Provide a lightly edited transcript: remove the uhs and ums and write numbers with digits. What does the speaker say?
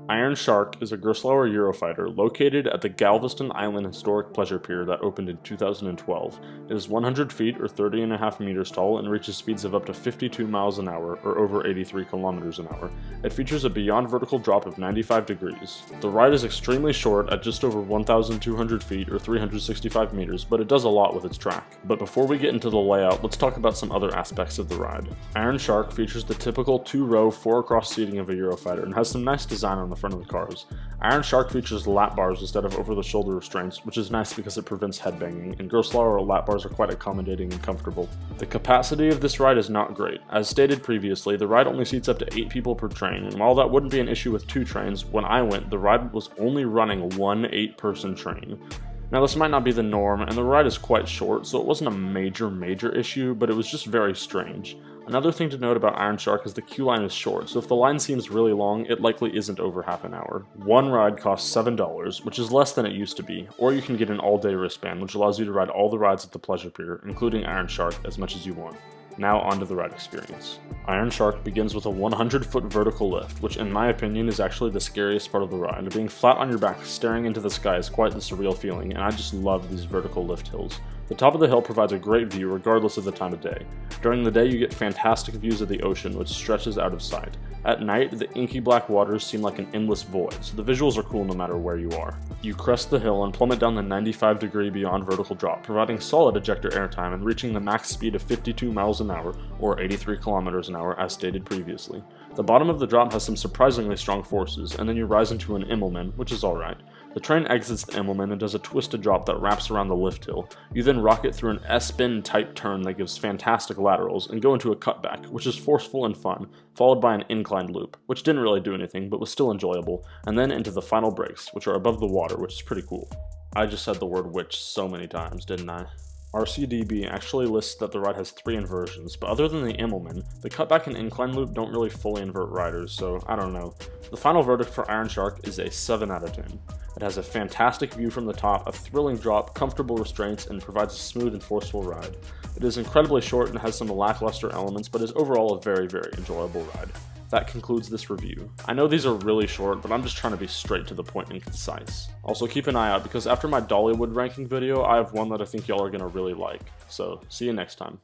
Iron Shark is a Gerstlauer Eurofighter located at the Galveston Island Historic Pleasure Pier that opened in 2012. It is 100 feet or 30.5 meters tall and reaches speeds of up to 52 miles an hour or over 83 kilometers an hour. It features a beyond vertical drop of 95 degrees. The ride is extremely short at just over 1,200 feet or 365 meters, but it does a lot with its track. But before we get into the layout, let's talk about some other aspects of the ride. Iron Shark features the typical 2-row, 4-across seating of a Eurofighter and has some nice design on the front of the cars. Iron Shark features lap bars instead of over-the-shoulder restraints, which is nice because it prevents headbanging, and Gerstlauer lap bars are quite accommodating and comfortable. The capacity of this ride is not great. As stated previously, the ride only seats up to 8 people per train, and while that wouldn't be an issue with 2 trains, when I went, the ride was only running one 8-person train. Now this might not be the norm, and the ride is quite short, so it wasn't a major issue, but it was just very strange. Another thing to note about Iron Shark is the queue line is short, so if the line seems really long, it likely isn't over half an hour. One ride costs $7, which is less than it used to be, or you can get an all-day wristband, which allows you to ride all the rides at the Pleasure Pier, including Iron Shark, as much as you want. Now onto the ride experience. Iron Shark begins with a 100-foot vertical lift, which in my opinion is actually the scariest part of the ride. Being flat on your back staring into the sky is quite the surreal feeling, and I just love these vertical lift hills. The top of the hill provides a great view regardless of the time of day. During the day you get fantastic views of the ocean, which stretches out of sight. At night, the inky black waters seem like an endless void, so the visuals are cool no matter where you are. You crest the hill and plummet down the 95-degree beyond vertical drop, providing solid ejector airtime and reaching the max speed of 52 miles an hour, or 83 kilometers an hour as stated previously. The bottom of the drop has some surprisingly strong forces, and then you rise into an Immelman, which is alright. The train exits the Immelman and does a twisted drop that wraps around the lift hill. You then rocket through an S-bend type turn that gives fantastic laterals, and go into a cutback, which is forceful and fun, followed by an inclined loop, which didn't really do anything but was still enjoyable, and then into the final brakes, which are above the water, which is pretty cool. I just said the word which so many times, didn't I? RCDB actually lists that the ride has 3 inversions, but other than the Immelman, the cutback and incline loop don't really fully invert riders, so I don't know. The final verdict for Iron Shark is a 7 out of 10. It has a fantastic view from the top, a thrilling drop, comfortable restraints, and provides a smooth and forceful ride. It is incredibly short and has some lackluster elements, but is overall a very enjoyable ride. That concludes this review. I know these are really short, but I'm just trying to be straight to the point and concise. Also keep an eye out because after my Dollywood ranking video, I have one that I think y'all are going to really like. So, see you next time.